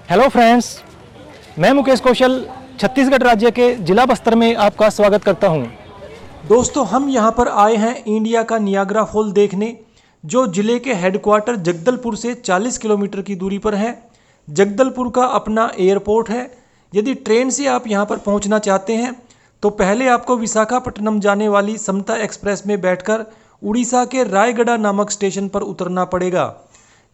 Hello friends, मैं मुकेश कौशल छत्तीसगढ़ राज्य के जिला बस्तर में आपका स्वागत करता हूं। दोस्तों, हम यहां पर आए हैं इंडिया का नियाग्रा फॉल देखने, जो जिले के हेडक्वार्टर जगदलपुर से 40 किलोमीटर की दूरी पर है। जगदलपुर का अपना एयरपोर्ट है। यदि ट्रेन से आप यहां पर पहुंचना चाहते हैं तो पहले आपको विशाखापट्टनम जाने वाली समता एक्सप्रेस में बैठकर उड़ीसा के रायगढ़ नामक स्टेशन पर उतरना पड़ेगा।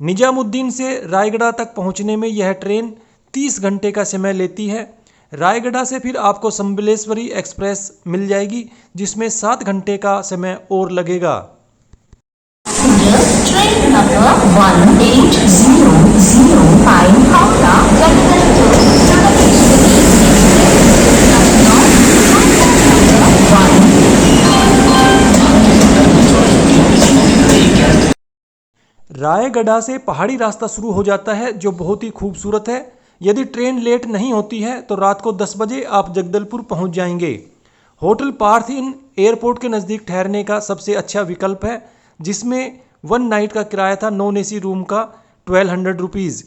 निजामुद्दीन से रायगढ़ तक पहुंचने में यह ट्रेन 30 घंटे का समय लेती है। रायगढ़ से फिर आपको संबलेश्वरी एक्सप्रेस मिल जाएगी, जिसमें 7 घंटे का समय और लगेगा। ट्रेन नंबर 1805 हावड़ा रायगढ़ से पहाड़ी रास्ता शुरू हो जाता है, जो बहुत ही खूबसूरत है। यदि ट्रेन लेट नहीं होती है तो रात को 10 बजे आप जगदलपुर पहुंच जाएंगे। होटल पार्थ इन एयरपोर्ट के नज़दीक ठहरने का सबसे अच्छा विकल्प है, जिसमें 1 नाइट का किराया था नॉन एसी रूम का 1200 रुपीज़।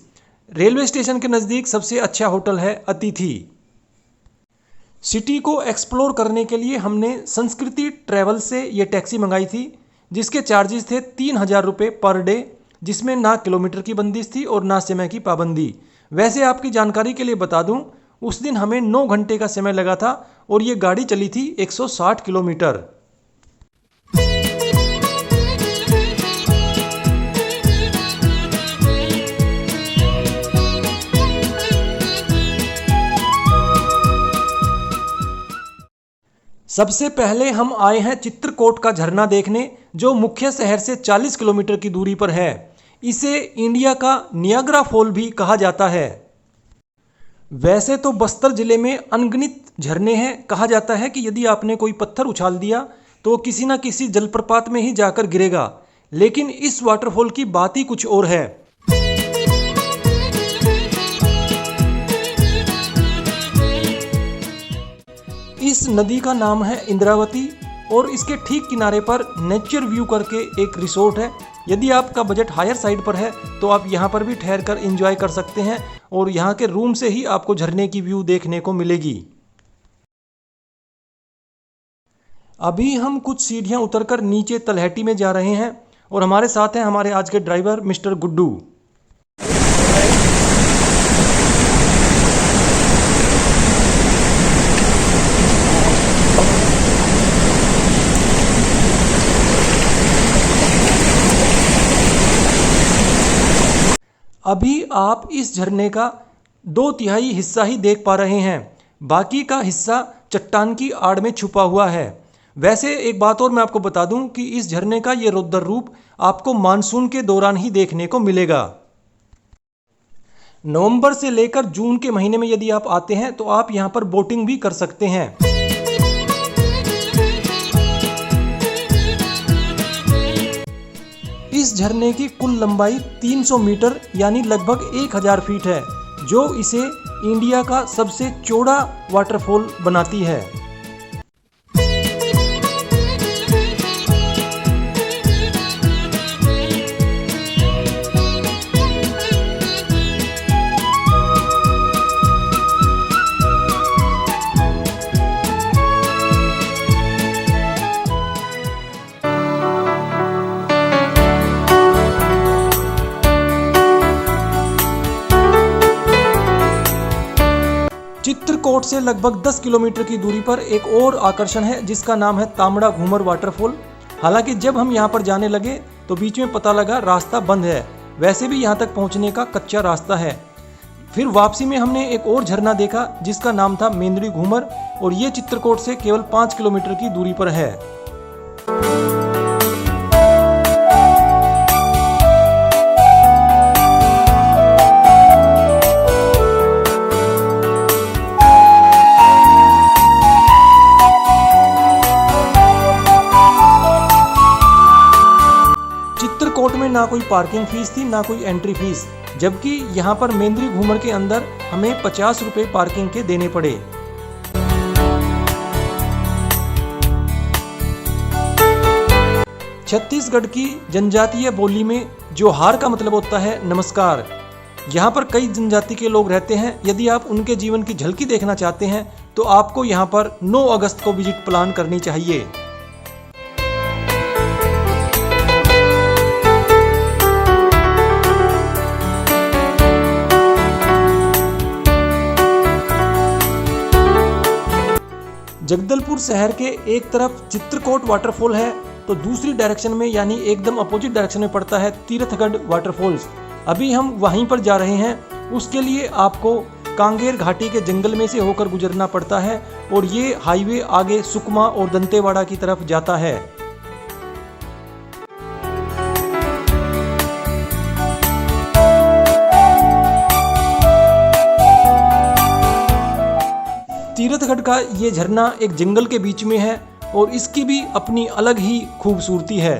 रेलवे स्टेशन के नज़दीक सबसे अच्छा होटल है अतिथि। सिटी को एक्सप्लोर करने के लिए हमने संस्कृति ट्रैवल से ये टैक्सी मंगाई थी, जिसके चार्जेस थे 3000 रुपये पर डे, जिसमें ना किलोमीटर की बंदिश थी और ना समय की पाबंदी। वैसे आपकी जानकारी के लिए बता दूं, उस दिन हमें 9 घंटे का समय लगा था और ये गाड़ी चली थी 160 किलोमीटर। सबसे पहले हम आए हैं चित्रकोट का झरना देखने, जो मुख्य शहर से 40 किलोमीटर की दूरी पर है। इसे इंडिया का नियाग्रा फॉल भी कहा जाता है। वैसे तो बस्तर जिले में अनगिनत झरने हैं। कहा जाता है कि यदि आपने कोई पत्थर उछाल दिया तो वो किसी न किसी जलप्रपात में ही जाकर गिरेगा, लेकिन इस वाटरफॉल की बात ही कुछ और है। इस नदी का नाम है इंद्रावती और इसके ठीक किनारे पर नेचर व्यू करके एक रिसोर्ट है। यदि आपका बजट हायर साइड पर है तो आप यहाँ पर भी ठहर कर एंजॉय कर सकते हैं और यहाँ के रूम से ही आपको झरने की व्यू देखने को मिलेगी। अभी हम कुछ सीढ़ियाँ उतरकर नीचे तलहटी में जा रहे हैं और हमारे साथ हैं हमारे आज के ड्राइवर मिस्टर गुड्डू। अभी आप इस झरने का 2/3 हिस्सा ही देख पा रहे हैं, बाकी का हिस्सा चट्टान की आड़ में छुपा हुआ है। वैसे एक बात और मैं आपको बता दूं कि इस झरने का ये रौद्र रूप आपको मानसून के दौरान ही देखने को मिलेगा। नवंबर से लेकर जून के महीने में यदि आप आते हैं तो आप यहां पर बोटिंग भी कर सकते हैं। इस झरने की कुल लंबाई 300 मीटर यानी लगभग 1000 फीट है, जो इसे इंडिया का सबसे चौड़ा वाटरफॉल बनाती है। चित्रकोट से लगभग 10 किलोमीटर की दूरी पर एक और आकर्षण है, जिसका नाम है तामड़ा घूमर वाटरफॉल। हालांकि जब हम यहां पर जाने लगे तो बीच में पता लगा रास्ता बंद है। वैसे भी यहां तक पहुंचने का कच्चा रास्ता है। फिर वापसी में हमने एक और झरना देखा, जिसका नाम था मेंदड़ी घूमर, और ये चित्रकोट से केवल 5 किलोमीटर की दूरी पर है। चित्रकोट में ना कोई पार्किंग फीस थी ना कोई एंट्री फीस, जबकि यहाँ पर मेंदड़ी घूमर के अंदर हमें 50 रुपये पार्किंग के देने पड़े। छत्तीसगढ़ की जनजातीय बोली में जोहार का मतलब होता है नमस्कार। यहाँ पर कई जनजाति के लोग रहते हैं। यदि आप उनके जीवन की झलकी देखना चाहते हैं तो आपको यहाँ पर 9 अगस्त को विजिट प्लान करनी चाहिए। जगदलपुर शहर के एक तरफ चित्रकोट वाटरफॉल है तो दूसरी डायरेक्शन में यानी एकदम अपोजिट डायरेक्शन में पड़ता है तीर्थगढ़ वाटरफॉल्स। अभी हम वहीं पर जा रहे हैं। उसके लिए आपको कांगेर घाटी के जंगल में से होकर गुजरना पड़ता है और ये हाईवे आगे सुकमा और दंतेवाड़ा की तरफ जाता है। तीर्थगढ़ का ये झरना एक जंगल के बीच में है और इसकी भी अपनी अलग ही खूबसूरती है।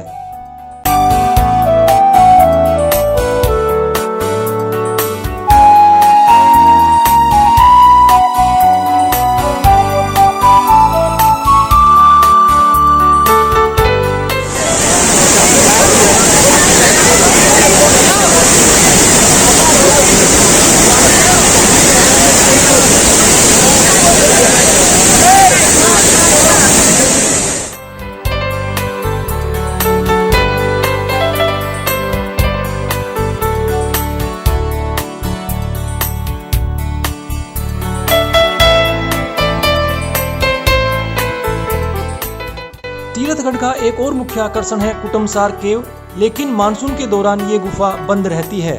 तीर्थगढ़ का एक और मुख्य आकर्षण है कुटुमसार केव, लेकिन मानसून के दौरान ये गुफा बंद रहती है।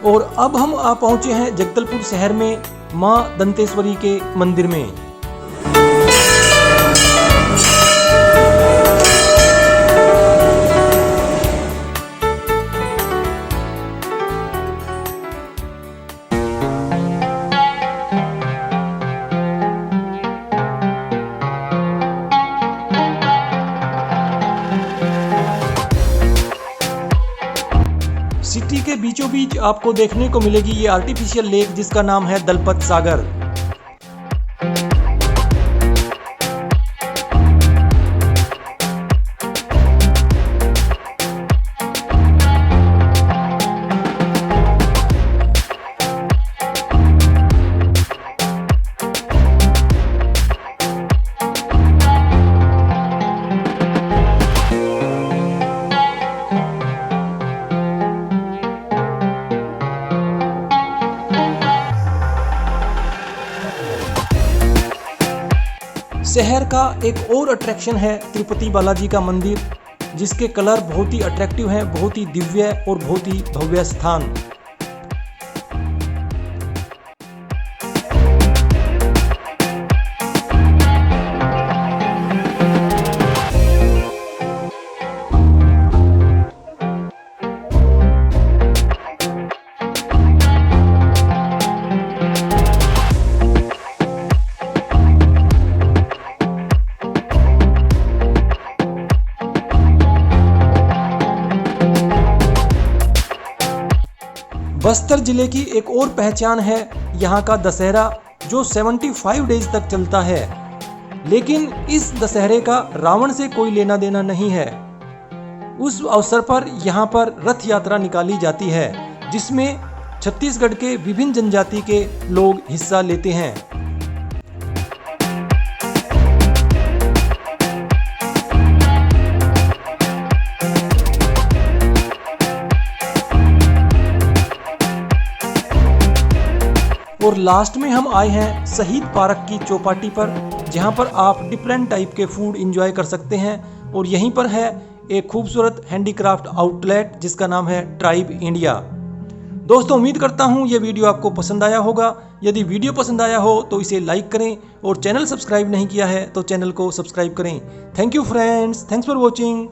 और अब हम आ पहुंचे हैं जगदलपुर शहर में मां दंतेश्वरी के मंदिर में। सिटी के बीचों बीच आपको देखने को मिलेगी ये आर्टिफिशियल लेक जिसका नाम है दलपत सागर। शहर का एक और अट्रैक्शन है तिरुपति बालाजी का मंदिर, जिसके कलर बहुत ही अट्रैक्टिव हैं, बहुत ही दिव्य और बहुत ही भव्य स्थान। बस्तर जिले की एक और पहचान है यहाँ का दशहरा, जो 75 डेज तक चलता है। लेकिन इस दशहरे का रावण से कोई लेना देना नहीं है। उस अवसर पर यहाँ पर रथ यात्रा निकाली जाती है, जिसमें छत्तीसगढ़ के विभिन्न जनजाति के लोग हिस्सा लेते हैं। और लास्ट में हम आए हैं शहीद पार्क की चौपाटी पर, जहां पर आप डिफरेंट टाइप के फूड एंजॉय कर सकते हैं। और यहीं पर है एक खूबसूरत हैंडीक्राफ्ट आउटलेट जिसका नाम है ट्राइब इंडिया। दोस्तों, उम्मीद करता हूं ये वीडियो आपको पसंद आया होगा। यदि वीडियो पसंद आया हो तो इसे लाइक करें और चैनल सब्सक्राइब नहीं किया है तो चैनल को सब्सक्राइब करें। Thank you friends, thanks for watching.